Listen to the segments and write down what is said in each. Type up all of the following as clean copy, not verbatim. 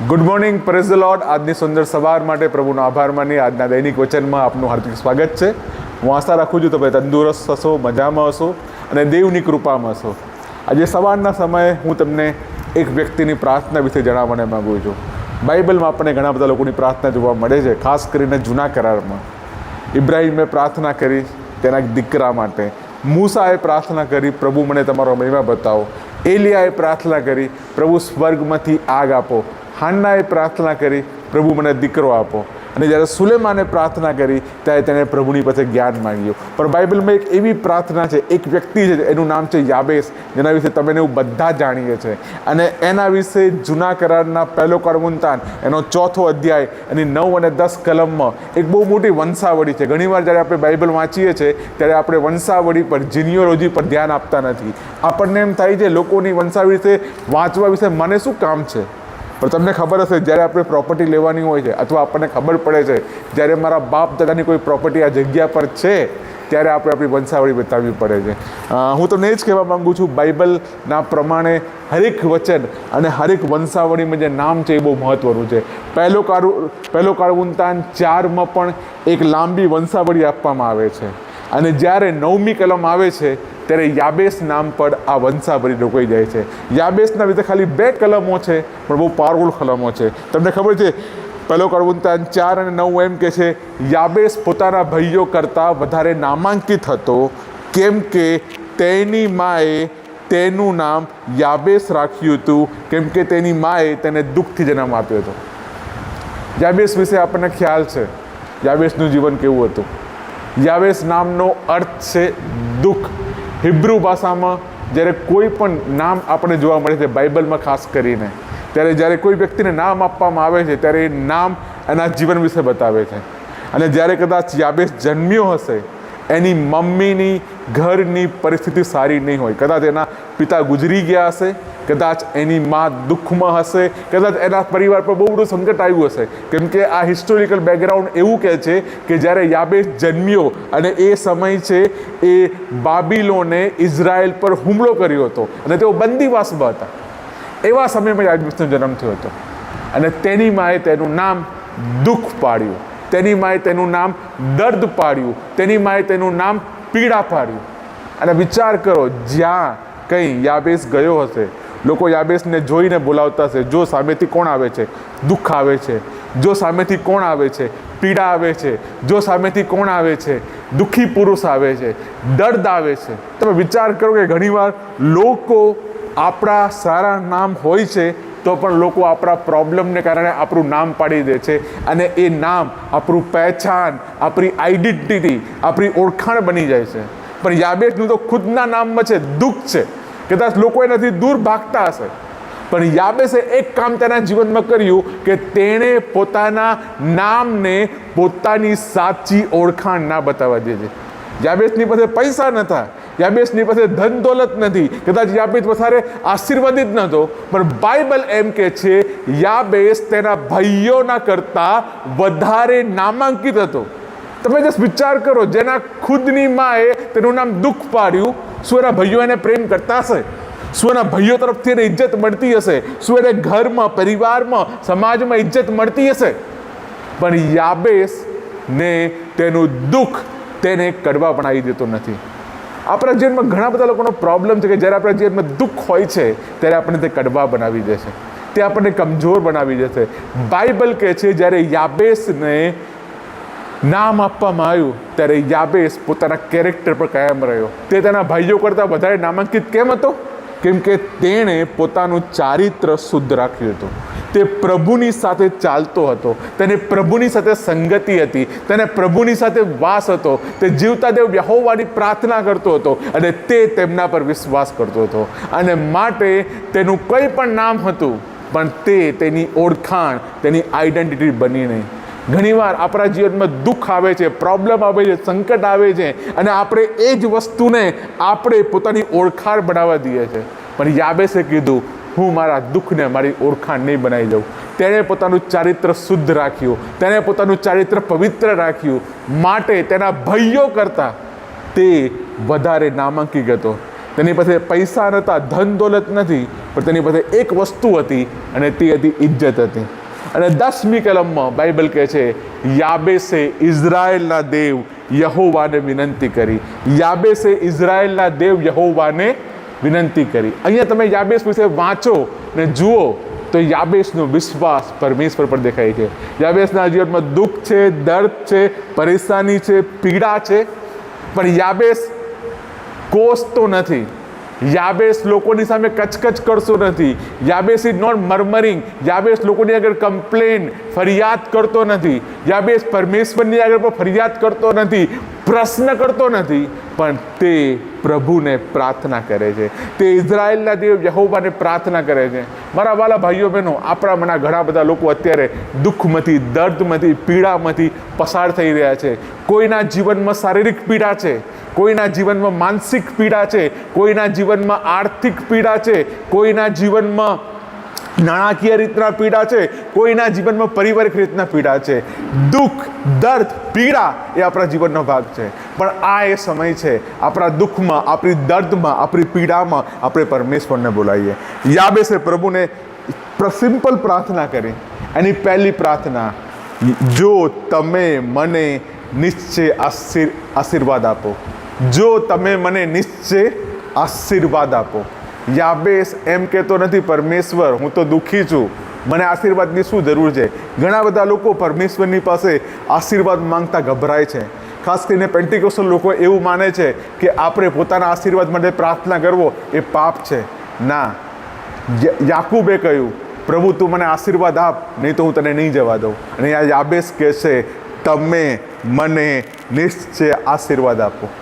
Good morning, praise the lord. આજની સુંદર સવાર માટે પ્રભુનો આભાર માની આજના દૈનિક વચનમાં આપનું હાર્દિક સ્વાગત છે. હું આશા રાખું છું તમે તંદુરસ્ત હશો, મજામાં હશો અને દેવની કૃપામાં હશો. આજે સવારના સમયે હું તમને એક વ્યક્તિની પ્રાર્થના વિશે જણાવવાને માગું છું. બાઇબલમાં આપણને ઘણા બધા લોકોની પ્રાર્થના જોવા મળે છે, ખાસ કરીને જૂના કરારમાં. ઇબ્રાહીમે પ્રાર્થના કરી તેના દીકરા માટે. મૂસાએ પ્રાર્થના કરી, પ્રભુ મને તમારો મહિમા બતાવો. એલિયાએ પ્રાર્થના કરી, પ્રભુ સ્વર્ગમાંથી આગ આપો. હાન્નાએ પ્રાર્થના કરી, પ્રભુ મને દીકરો આપો. અને જ્યારે સુલેમાને પ્રાર્થના કરી ત્યારે તેણે પ્રભુની પાસે જ્ઞાન માંગ્યું. પણ બાઇબલમાં એક એવી પ્રાર્થના છે, એક વ્યક્તિ છે, એનું નામ છે યાબેસ, જેના વિશે તમે એવું બધા જાણીએ છીએ. અને એના વિશે જૂના કરારના પહેલો કાળમુંતાન એનો 4થો અધ્યાય એની 9 અને 10 કલમમાં એક બહુ મોટી વંશાવળી છે. ઘણીવાર જ્યારે આપણે બાઇબલ વાંચીએ છીએ ત્યારે આપણે વંશાવળી પર, જીનિયોલોજી પર ધ્યાન આપતા નથી. આપણને એમ થાય છે લોકોની વંશાવળી વિશે વાંચવા વિશે મને શું કામ છે. પણ તમને ખબર હશે, જ્યારે આપણે પ્રોપર્ટી લેવાની હોય છે અથવા આપણને ખબર પડે છે જ્યારે મારા બાપ દાદાની કોઈ પ્રોપર્ટી આ જગ્યા પર છે, ત્યારે આપણે આપણી વંશાવળી બતાવવી પડે છે. હું તમને એ જ કહેવા માગું છું, બાઇબલના પ્રમાણે હરેક વચન અને હરેક વંશાવળીમાં જે નામ છે એ બહુ મહત્ત્વનું છે. પહેલો કાળમુંતાન 4માં પણ એક લાંબી વંશાવળી આપવામાં આવે છે. અને જ્યારે 9મી કલમ આવે છે ત્યારે યાબેસ નામ પર આ વંશાવળી રોકાઈ જાય છે. યાબેસના વિશે ખાલી 2 કલમો છે, પણ બહુ પાવરફુલ કલમો છે. તમને ખબર છે, પહેલો કાળમુંતાન 4 અને 9 એમ કે છે, યાબેસ પોતાના ભાઈઓ કરતાં વધારે નામાંકિત હતો, કેમ કે તેની માએ તેનું નામ યાબેસ રાખ્યું હતું, કેમ કે તેની માએ તેને દુઃખથી જન્મ આપ્યો હતો. યાબેસ વિશે આપણને ખ્યાલ છે યાબેસનું જીવન કેવું હતું. યાબેસ નામનો અર્થ છે દુઃખ. હિબ્રુ ભાષામાં જ્યારે કોઈ પણ નામ આપણે જોવા મળે છે બાઇબલમાં ખાસ કરીને, ત્યારે જ્યારે કોઈ વ્યક્તિને નામ આપવામાં આવે છે ત્યારે એ નામ એના જીવન વિશે બતાવે છે. અને જ્યારે કદાચ યાબેસ જન્મ્યો હશે, એની મમ્મીની ઘરની પરિસ્થિતિ સારી નહીં હોય. કદાચ એના પિતા ગુજરી ગયા હશે, કદાચ એની મા દુઃખમાં હશે, કદાચ એના પરિવાર પર બહુ બધું સંકટ આવ્યું હશે. કેમ કે આ હિસ્ટોરિકલ બેકગ્રાઉન્ડ એવું કહે છે કે જ્યારે યાબેસ જન્મ્યો અને એ સમય છે એ બાબિલોને ઇઝરાયલ પર હુમલો કર્યો હતો અને તેઓ બંદીવાસમાં હતા. એવા સમયમાં યાબેસનો જન્મ થયો હતો. અને તેની માએ તેનું નામ દુઃખ પાડ્યું, તેની માએ તેનું નામ દર્દ પાડ્યું, તેની માએ તેનું નામ પીડા પાડ્યું. અને વિચાર કરો, જ્યાં કંઈ યાબેસ ગયો હશે, લોકો યાબેસને જોઈને બોલાવતા હશે. જો સામેથી કોણ આવે છે? દુઃખ આવે છે. જો સામેથી કોણ આવે છે? પીડા આવે છે. જો સામેથી કોણ આવે છે? દુઃખી પુરુષ આવે છે, દર્દ આવે છે. તમે વિચાર કરો કે ઘણીવાર લોકો આપણા સારા નામ હોય છે તો પણ લોકો આપણા પ્રોબ્લેમને કારણે આપણું નામ પાડી દે છે. અને એ નામ આપણું પહેચાન, આપણી આઈડેન્ટિટી, આપણી ઓળખાણ બની જાય છે. પણ યાબેસનું તો ખુદના નામમાં છે દુઃખ છે. કદાચ લોકો એનાથી દૂર ભાગતા હશે, પણ યાબેસે એક કામ તેના જીવનમાં કર્યું કે તેણે પોતાના નામને પોતાની સાચી ઓળખાણ ના બતાવવા દીધી. યાબેસની પાસે પૈસા નહોતા, યાબેસની પાસે ધન દોલત નથી, કદાચ યાબેસ વધારે આશીર્વાદિત નહોતો, પણ બાઇબલ એમ કે છે યાબેસ તેના ભાઈઓના કરતાં વધારે નામાંકિત હતો. તમે જસ્ટ વિચાર કરો, જેના ખુદની માએ તેનું નામ દુઃખ પાડ્યું, શું એના ભાઈઓ એને પ્રેમ કરતા હશે? શું એના ભાઈઓ તરફથી એને ઇજ્જત મળતી હશે? શું એને ઘરમાં, પરિવારમાં, સમાજમાં ઇજ્જત મળતી હશે? પણ યાબેસને તેનું દુઃખ તેને કડવા બનાવી દેતો નથી. આપણા જીવનમાં ઘણા બધા લોકોનો પ્રોબ્લેમ છે કે જ્યારે આપણા જીવનમાં દુઃખ હોય છે ત્યારે આપણને તે કડવા બનાવી દે છે, તે આપણને કમજોર બનાવી દે છે. બાઇબલ કહે છે જ્યારે યાબેસને નામ આપવામાં આવ્યું ત્યારે યાબેસ પોતાના કેરેક્ટર પર કાયમ રહ્યો. તે તેના ભાઈઓ કરતાં વધારે નામાંકિત કેમ હતો? કેમ કે તેણે પોતાનું ચારિત્ર શુદ્ધ રાખ્યું હતું. તે પ્રભુની સાથે ચાલતો હતો, તેને પ્રભુની સાથે સંગતિ હતી, તેને પ્રભુની સાથે વાસ હતો. તે જીવતા દેવ યહોવાની પ્રાર્થના કરતો હતો અને તે તેમના પર વિશ્વાસ કરતો હતો. અને માટે તેનું કંઈ પણ નામ હતું, પણ તે તેની ઓળખાણ, તેની આઈડેન્ટિટી બની નહીં. ઘણીવાર આપણા જીવનમાં દુઃખ આવે છે, પ્રોબ્લેમ આવે છે, સંકટ આવે છે અને આપણે એ જ વસ્તુને આપણે પોતાની ઓળખાણ બનાવવા દઈએ છીએ. પણ યાબેસે કીધું, હું મારા દુઃખને મારી ઓળખાણ નહીં બનાવી દઉં. તેણે પોતાનું ચારિત્ર શુદ્ધ રાખ્યું, તેણે પોતાનું ચારિત્ર પવિત્ર રાખ્યું. માટે તેના ભાઈઓ કરતાં તે વધારે નામાંકિત હતો. તેની પાસે પૈસા નહોતા, ધન દોલત નથી, પણ તેની પાસે એક વસ્તુ હતી અને તે હતી ઇજ્જત હતી. અને 10મી કલમમાં બાઇબલ કહે છે યાબેસે ઇઝરાયેલના દેવ યહોવાને વિનંતી કરી. યાબેસે ઇઝરાયેલના દેવ યહોવાને વિનંતી કરી. અહીંયા તમે યાબેસ વિશે વાંચો ને જુઓ તો યાબેસનો વિશ્વાસ પરમેશ્વર પર દેખાય છે. યાબેસના જીવનમાં દુઃખ છે, દર્દ છે, પરેશાની છે, પીડા છે, પણ યાબેસ કોસતો નથી. યાબેસ લોકોની સામે કચકચ કરતો નથી. યાબેસ ઇઝ નોટ મર્મરિંગ. યાબેસ લોકોની આગળ કમ્પ્લેન, ફરિયાદ કરતો નથી. યાબેસ પરમેશ્વરની આગળ પણ ફરિયાદ કરતો નથી, પ્રશ્ન કરતો નથી, પણ તે પ્રભુને પ્રાર્થના કરે છે. તે ઇઝરાયેલના દેવ યહોવાને પ્રાર્થના કરે છે. મારા વાલા ભાઈઓ બહેનો, આપણામાંના ઘણા બધા લોકો અત્યારે દુઃખમાંથી, દર્દમાંથી, પીડામાંથી પસાર થઈ રહ્યા છે. કોઈના જીવનમાં શારીરિક પીડા છે, કોઈના જીવનમાં માનસિક પીડા છે, કોઈના જીવનમાં આર્થિક પીડા છે, કોઈના જીવનમાં નાણાકીય રીતના પીડા છે, કોઈના જીવનમાં પારિવારિક રીતના પીડા છે. દુઃખ, દર્દ, પીડા એ આપણા જીવનનો ભાગ છે. પણ આ એ સમય છે આપણા દુઃખમાં, આપણી દર્દમાં, આપણી પીડામાં આપણે પરમેશ્વરને બોલાવીએ. યાબેસે પ્રભુને સિમ્પલ પ્રાર્થના કરી. એની પહેલી પ્રાર્થના, જો તમે મને નિશ્ચય આશીર્વાદ આપો, જો તમે મને નિશ્ચય આશીર્વાદ આપો. યાબેસ એમ કહેતો નથી પરમેશ્વર હું તો દુઃખી છું, મને આશીર્વાદની શું જરૂર છે. ઘણા બધા લોકો પરમેશ્વરની પાસે આશીર્વાદ માંગતા ગભરાય છે. ખાસ કરીને પેન્ટિકોસ્ટલ લોકો એવું માને છે કે આપણે પોતાના આશીર્વાદ માટે પ્રાર્થના કરવો એ પાપ છે. ના, યાકૂબે કહ્યું પ્રભુ તું મને આશીર્વાદ આપ, નહીં તો હું તને નહીં જવા દઉં. અને આ યાબેસ કહે છે તમે મને નિશ્ચય આશીર્વાદ આપો.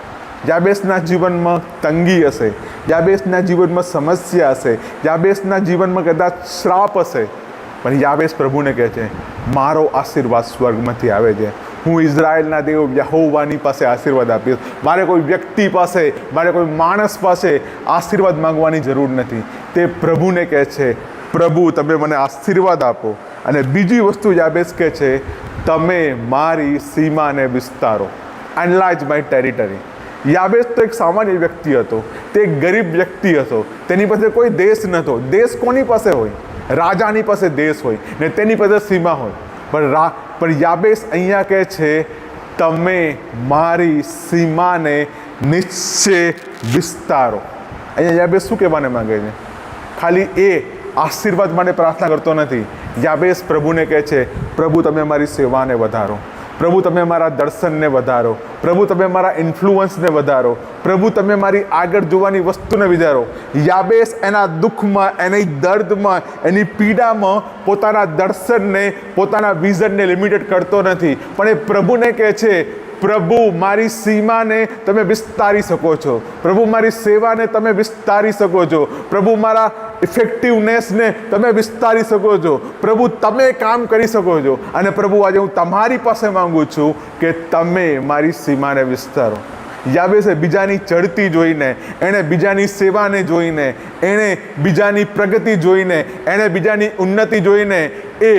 યાબેસના જીવનમાં તંગી હશે, યાબેસના જીવનમાં સમસ્યા હશે, યાબેસના જીવનમાં કદાચ શ્રાપ હશે, પણ યાબેસ પ્રભુને કહે છે મારો આશીર્વાદ સ્વર્ગમાંથી આવે છે. હું ઇઝરાયેલના દેવ યહોવાની પાસે આશીર્વાદ આપીશ. મારે કોઈ વ્યક્તિ પાસે, મારે કોઈ માણસ પાસે આશીર્વાદ માંગવાની જરૂર નથી. તે પ્રભુને કહે છે પ્રભુ તમે મને આશીર્વાદ આપો. અને બીજી વસ્તુ યાબેસ કહે છે તમે મારી સીમાને વિસ્તારો. Enlarge my territory. યાબેસ તો એક સામાન્ય વ્યક્તિ હતો, તે એક ગરીબ વ્યક્તિ હતો, તેની પાસે કોઈ દેશ નહોતો. દેશ કોની પાસે હોય? રાજાની પાસે દેશ હોય ને તેની પાસે સીમા હોય. પણ યાબેસ અહીંયા કહે છે તમે મારી સીમાને નિશ્ચય વિસ્તારો. અહીંયા યાબેસ શું કહેવાને માંગે છે? ખાલી એ આશીર્વાદ માટે પ્રાર્થના કરતો નથી. યાબેસ પ્રભુને કહે છે પ્રભુ તમે મારી સેવાને વધારો, પ્રભુ તમે મારા દર્શનને વધારો, પ્રભુ તમે મારા ઇન્ફ્લુઅન્સને વધારો, પ્રભુ તમે મારી આગળ જોવાની વસ્તુને વિચારો. યાબેસ એના દુઃખમાં, એની દર્દમાં, એની પીડામાં પોતાના દર્શનને, પોતાના વિઝનને લિમિટેડ કરતો નથી, પણ એ પ્રભુને કહે છે પ્રભુ મારી સીમાને તમે વિસ્તારી શકો છો, પ્રભુ મારી સેવાને તમે વિસ્તારી શકો છો, પ્રભુ મારા ઇફેક્ટિવનેસને તમે વિસ્તારી શકો છો, પ્રભુ તમે કામ કરી શકો છો. અને પ્રભુ આજે હું તમારી પાસે માંગુ છું કે તમે મારી સીમાને વિસ્તારો. યાબેસે બીજાની ચડતી જોઈને, એણે બીજાની સેવાને જોઈને, એણે બીજાની પ્રગતિ જોઈને, એણે બીજાની ઉન્નતિ જોઈને એ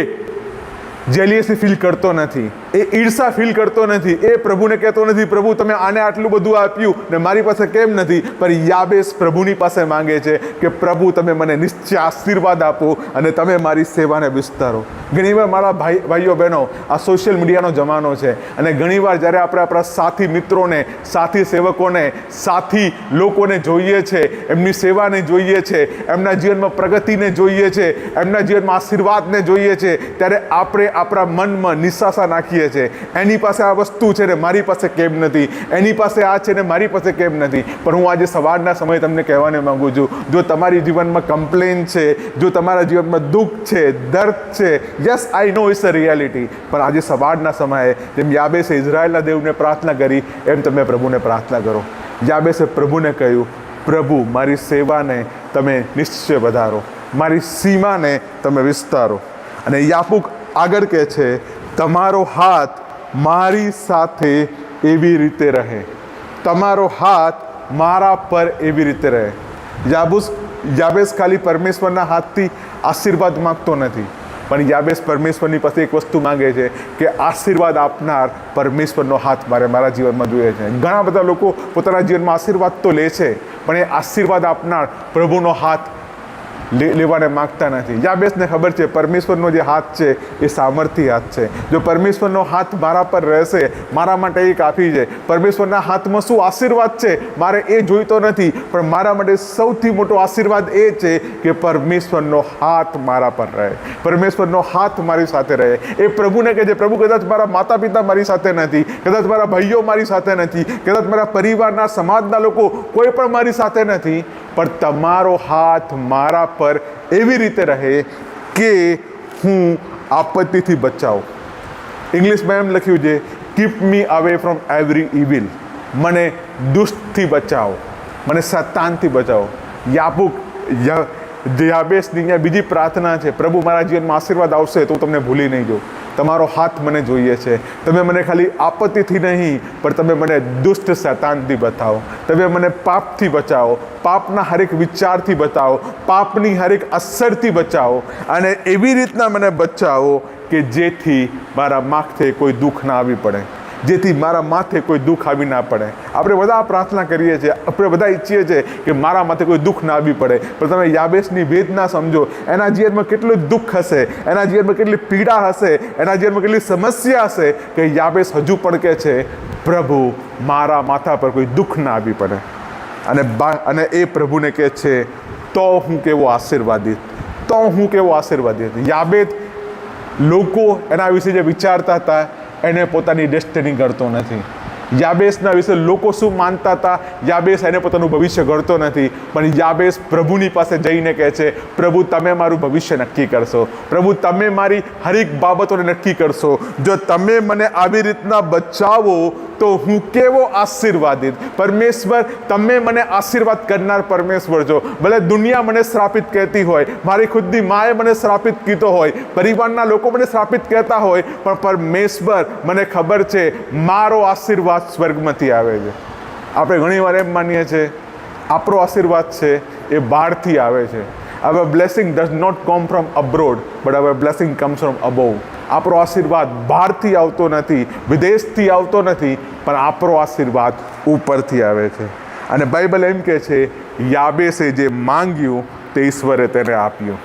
જેલિયસી ફીલ કરતો નથી, એ ઈર્ષા ફીલ કરતો નથી, એ પ્રભુને કહેતો નથી પ્રભુ તમે આને આટલું બધું આપ્યું ને મારી પાસે કેમ નથી. પણ યાબેસ પ્રભુની પાસે માંગે છે કે પ્રભુ તમે મને નિશ્ચય આશીર્વાદ આપો અને તમે મારી સેવાને વિસ્તારો. ઘણીવાર મારા ભાઈઓ બહેનો, આ સોશિયલ મીડિયાનો જમાનો છે અને ઘણીવાર જ્યારે આપણે આપણા સાથી મિત્રોને, સાથી સેવકોને, સાથી લોકોને જોઈએ છે, એમની સેવાને જોઈએ છે, એમના જીવનમાં પ્રગતિને જોઈએ છે, એમના જીવનમાં આશીર્વાદને જોઈએ છે, ત્યારે આપણે આપણા મનમાં નિશાસા નાખીએ છીએ એની પાસે આ વસ્તુ છે ને મારી પાસે કેમ નથી, એની પાસે આ છે ને મારી પાસે કેમ નથી. પણ હું આજે સવારના સમયે તમને કહેવાને માંગુ છું, જો તમારી જીવનમાં કમ્પ્લેન છે, જો તમારા જીવનમાં દુઃખ છે, દર્દ છે, yes I know it's a reality, પણ આજે સવારના સમયે જેમ યાબેસે ઇઝરાયેલના દેવને પ્રાર્થના કરી એમ તમે પ્રભુને પ્રાર્થના કરો. યાબેસે પ્રભુને કહ્યું પ્રભુ મારી સેવાને તમે નિશ્ચય વધારો, મારી સીમાને તમે વિસ્તારો. અને યાકૂબ આગળ કહે છે તમારો હાથ મારી સાથે એવી રીતે રહે, તમારો હાથ મારા પર એવી રીતે રહે. યાબેસ ખાલી પરમેશ્વરના હાથથી આશીર્વાદ માગતો નથી, પણ યાબેસ પરમેશ્વરની પાસે એક વસ્તુ માંગે છે કે આશીર્વાદ આપનાર પરમેશ્વરનો હાથ મારા જીવનમાં જોઈએ છે. ઘણા બધા લોકો પોતાના જીવનમાં આશીર્વાદ તો લે છે, પણ એ આશીર્વાદ આપનાર પ્રભુનો હાથ લેવાને માગતા નથી. યાબેસને ખબર છે પરમેશ્વરનો જે હાથ છે એ સામર્થ્ય હાથ છે. જો પરમેશ્વરનો હાથ મારા પર રહેશે, મારા માટે એ કાફી છે. પરમેશ્વરના હાથમાં શું આશીર્વાદ છે મારે એ જોઈતો નથી, પણ મારા માટે સૌથી મોટો આશીર્વાદ એ છે કે પરમેશ્વરનો હાથ મારા પર રહે, પરમેશ્વરનો હાથ મારી સાથે રહે. એ પ્રભુને કહે છે, પ્રભુ કદાચ મારા માતા પિતા મારી સાથે નથી, કદાચ મારા ભાઈઓ મારી સાથે નથી, કદાચ મારા પરિવારના સમાજના લોકો કોઈ પણ મારી સાથે નથી, પણ તમારો હાથ મારા પર એવી રીતે રહે કે હું આપત્તિથી બચાવ. ઇંગ્લિશમાં એમ લખ્યું છે, keep me away from every evil. મને દુષ્ટથી બચાવો, મને શૈતાનથી બચાવો. યાબેસની અહીંયા બીજી પ્રાર્થના છે, પ્રભુ મારા જીવનમાં આશીર્વાદ આવશે તો હું તમને ભૂલી નહીં જાઉં. તમારો હાથ મને જોઈએ છે. તમે મને ખાલી આપત્તિથી નહીં, પણ તમે મને દુષ્ટ શૈતાનથી બચાવો. તમે મને પાપથી બચાવો, પાપના હરેક વિચારથી બચાવો, પાપની હરેક અસરથી બચાવો, અને એવી રીતના મને બચાવો કે જેથી મારા માથે કોઈ દુઃખ ના આવી પડે, જેથી મારા માથે કોઈ દુઃખ આવી ના પડે. આપણે બધા પ્રાર્થના કરીએ છીએ, આપણે બધા ઈચ્છીએ છીએ કે મારા માથે કોઈ દુઃખ ના આવી પડે, પણ તમે યાબેસની વેદના સમજો. એના જીવનમાં કેટલું દુઃખ હશે, એના જીવનમાં કેટલી પીડા હશે, એના જીવનમાં કેટલી સમસ્યા હશે કે યાબેસ હજુ પણ કહે છે, પ્રભુ મારા માથા પર કોઈ દુઃખ ના આવી પડે. અને એ પ્રભુને કહે છે, તો હું કેવો આશીર્વાદિત, તો હું કેવો આશીર્વાદિત. યાબેસ લોકો એના વિશે જે વિચારતા હતા એને પોતાની ડેસ્ટિની ગણતો નથી. યાબેસના વિશે લોકો શું માનતા હતા, યાબેસ એને પોતાનું ભવિષ્ય ગણતો નથી, પણ યાબેસ પ્રભુની પાસે જઈને કહે છે, પ્રભુ તમે મારું ભવિષ્ય નક્કી કરશો, પ્રભુ તમે મારી હરેક બાબતોને નક્કી કરશો. જો તમે મને આવી રીતના બચાવો તો હું કેવો આશીર્વાદિત. પરમેશ્વર તમે મને આશીર્વાદ કરનાર પરમેશ્વર છો. ભલે દુનિયા મને શ્રાપિત કહેતી હોય, મારી ખુદની માએ મને શ્રાપિત કીધો હોય, પરિવારના લોકો મને શ્રાપિત કહેતા હોય, પણ પરમેશ્વર મને ખબર છે મારો આશીર્વાદ સ્વર્ગમાંથી આવે છે. આપણે ઘણીવાર એમ માનીએ છીએ આપણો આશીર્વાદ છે એ બહારથી આવે છે. our blessing does not come from abroad, but our blessing comes from above. આપણો આશીર્વાદ બહારથી આવતો નથી, વિદેશથી આવતો નથી, પણ આપણો આશીર્વાદ ઉપરથી આવે છે. અને બાઇબલ એમ કહે છે, યાબેસે જે માંગ્યું તે ઈશ્વરે તેને આપ્યું.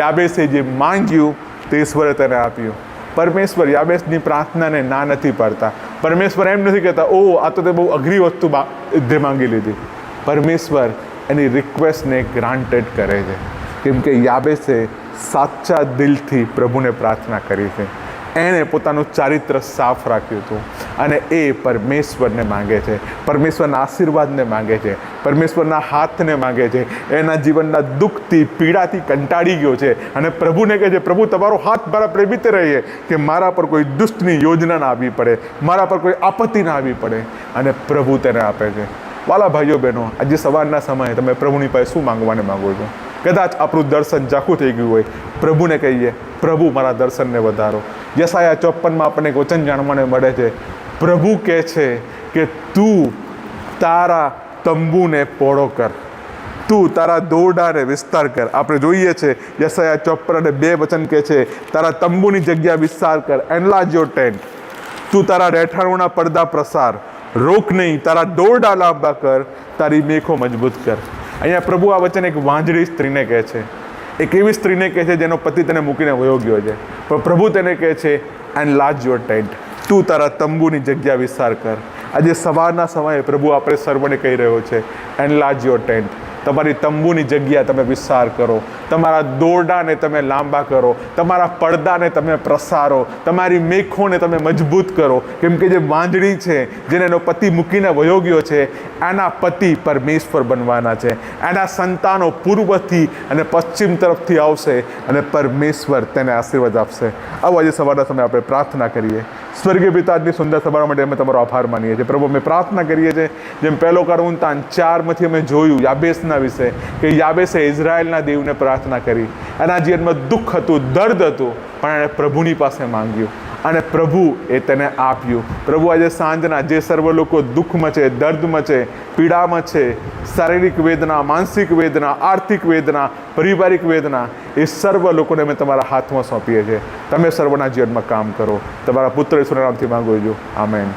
યાબેસે જે માંગ્યું તે ઈશ્વરે તેને આપ્યું. પરમેશ્વર યાબેસની પ્રાર્થનાને ના નથી પાડતા. પરમેશ્વર એમ નથી કહેતા, ઓ આ તો તે બહુ અઘરી વસ્તુ માંગી લીધી. પરમેશ્વર એની રિક્વેસ્ટને ગ્રાન્ટેડ કરે છે, કેમ કે યાબેસે સાચા દિલથી પ્રભુને પ્રાર્થના કરી છે. એણે પોતાનું ચારિત્ર સાફ રાખ્યું હતું અને એ પરમેશ્વરને માંગે છે, પરમેશ્વરના આશીર્વાદને માંગે છે, પરમેશ્વરના હાથને માંગે છે. એના જીવનના દુઃખથી પીડાથી કંટાળી ગયો છે અને પ્રભુને કહે છે, પ્રભુ તમારો હાથ મારા પ્રેમિત રહીએ કે મારા પર કોઈ દુષ્ટની યોજના ના આવી પડે, મારા પર કોઈ આપત્તિ ના આવી પડે. અને પ્રભુ તેને આપે છે. વાલા ભાઈઓ બહેનો, આજે સવારના સમયે તમે પ્રભુની પાસે શું માંગવાને માંગો છો? કદાચ આપણું દર્શન ઝાખું થઈ ગયું હોય, પ્રભુને કહીએ, પ્રભુ મારા દર્શનને વધારો. યશાયા 54 આપણને એક વચન જાણવાને મળે છે. પ્રભુ કહે છે કે તું તારા તંબુને પહોળો કર, તું તારા દોરડાને વિસ્તાર કર. આપણે જોઈએ છે યશાયા 54 અને 2 વચન કહે છે, તારા તંબુની જગ્યા વિસ્તાર કર, એનલાર્જ યોર ટેન્ટ. તું તારા રહેઠાણોના પડદા પ્રસાર, રોક નહીં, તારા દોરડા લાંબા કર, તારી મેખો મજબૂત કર. અહીંયા પ્રભુ આ વચન એક વાંજળી સ્ત્રીને કહે છે, એક એવી સ્ત્રીને કહે છે જેનો પતિ તેને મૂકીને વયો ગયો છે, પણ પ્રભુ તેને કહે છે, એનલાર્જ યોર ટેન્ટ, તું તારા તંબુની જગ્યા વિસ્તાર કર. આજે સવારના સમયે પ્રભુ આપણે સર્વને કહી રહ્યો છે, એનલાર્જ યોર ટેન્ટ. તમારી તંબુની જગ્યા તમે વિસ્તાર કરો, તમારા દોરડાને તમે લાંબા કરો, તમારા પડદાને તમે પ્રસારો, તમારી મેખોને તમે મજબૂત કરો. કેમ કે જે વાંજળી છે, જેને એનો પતિ મૂકીને વયો ગયો છે, એના પતિ પરમેશ્વર બનવાના છે. એના સંતાનો પૂર્વથી અને પશ્ચિમ તરફથી આવશે અને પરમેશ્વર તેને આશીર્વાદ આપશે. આવો આજે સવારના સમયે આપણે પ્રાર્થના કરીએ. સ્વર્ગીય પિતા, આજની સુંદર સવાર માટે અમે તમારો આભાર માનીએ છીએ. પ્રભુ, અમે પ્રાર્થના કરીએ છીએ, જેમ પહેલો કારવંતાન 4માંથી અમે જોયું યાબેસના વિશે, કે યાબેસે ઇઝરાયલના દેવને પ્રાર્થના કરી. એના જીવનમાં દુઃખ હતું, દર્દ હતું, પણ એણે પ્રભુની પાસે માંગ્યું અને પ્રભુ એ તેને આપ્યું. પ્રભુ, આજે સાંજના જે સર્વ લોકો દુઃખમાં છે, દર્દમાં છે, પીડામાં છે, શારીરિક વેદના, માનસિક વેદના, આર્થિક વેદના, પારિવારિક વેદના, એ સર્વ લોકોને અમે તમારા હાથમાં સોંપીએ છીએ. તમે સર્વના જીવનમાં કામ કરો. તમારા પુત્ર ઈશ્વરના નામથી માંગુ છું. આમેન.